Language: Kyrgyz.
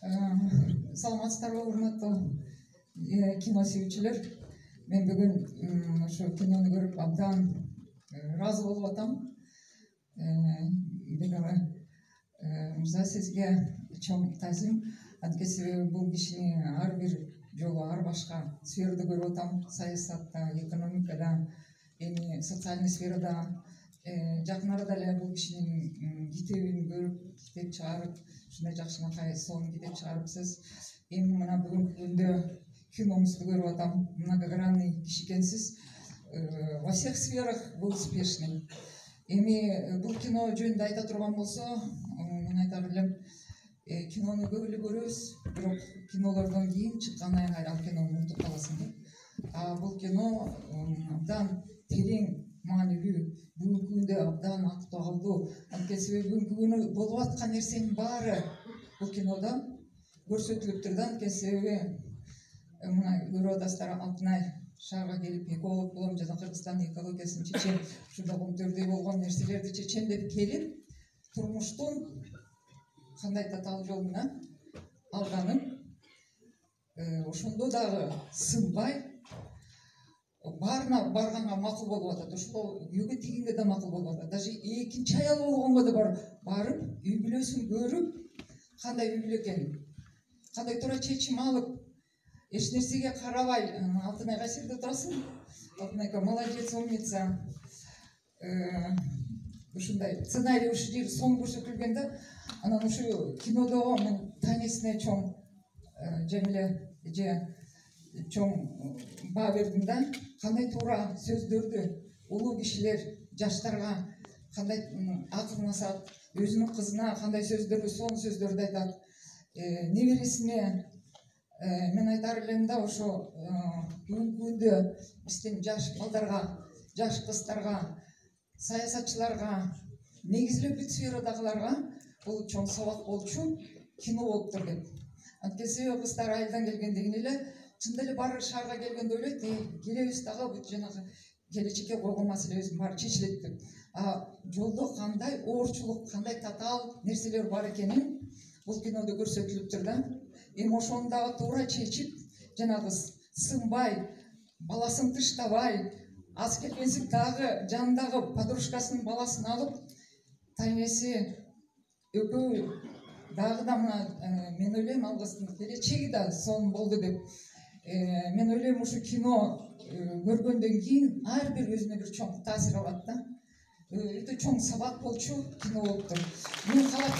Саламатсыздарбы, урматтуу кино сүйүүчүлөр. Мен бүгүн ошо кинону көрүп абдан ыраазы болуп атам. Мырза, сизге чоң таазим. Анткени себеби бул кишини ар бир жолу ар башка сферада көрүп атам. Саясатта, экономикада, эми социальный сферада. Жакын арада эле бул кишинин китебин көрүп, китеп чыгарып, ушундай жакшынакай сонун китеп чыгарыпсыз. Эми мына бүгүнкү күндө киноңузду көрүп атам. Многогранный киши экенсиз. Во всех сферах вы успешный. Эми бул кино жөнүндө айта турган болсо, мен айтар элем, кинону көп эле көрөбүз, бирок кинолордон кийин чыккандан кийин ал кинону унутуп каласың. Бул кино абдан терең маанилүү, бүгүнкү күндө абдан актуалдуу. Анткени себеби бүгүнкү күнү болуп аткан нерсенин баары бул кинодо көрсөтүлүптүр да. Анткени себеби мына көрүп атасыздар, Алтынай шаарга келип эколог болом, жана Кыргызстандын экологиясын чечем, ушундай көмтөрдөй болгон нерселерди чечем деп келип, турмуштун кандай татаал жол менен алганын, ошондо дагы сынбай баарына барганга макул болуп атат. Ошол күйөөгө тийгенге да макул болуп атат. Даже экинчи аял болгонго да барып, үй бүлөсүн көрүп, кандай үй бүлө экенин, кандай туура чечим алып, эч нерсеге карабай. Алтынай кайсы жерде турасың? Алтынайка молодец, умница. Ушундай сценарий ушул жер сонун көрсөтүлгөн да. Анан ушу кинодо мен тайнесине чоң Жамиле чоң баа бердим да. Кандай туура сөздөрдү улуу кишилер жаштарга кандай акыл насаат, өзүнүн кызына кандай сөздөрдү, сонун сөздөрдү айтат. Небересине мен айтар элем да, ошо бүгүнкү күндө биздин жаш балдарга, жаш кыздарга, саясатчыларга, негизи эле бүт сферадагыларга бул чоң сабак болчу кино болуптур деп. Анткени себеби кыздар айылдан келгендигин эле чында эле баары шаарга келгенде ойлойт, келебиз дагы бүт жанагы келечекке койгон маселебиздин баары чечилет деп. Жолдо кандай оорчулук, кандай татаал нерселер бар экенин бул кинодо көрсөтүлүптүр да. Эми ошону дагы туура чечип, жанагы сынбай, баласын тыштабай, аз келгенсип дагы жанындагы подружкасынын баласын алып, тайнеси экөө дагы да мына мен ойлойм ал кыздын келечеги да сонун болду деп. Мен ойлойм ушу кино көргөндөн кийин ар бир өзүнө бир чоң таасир алат да. Өтө чоң сабак болчу кино болуптур. Мен каалап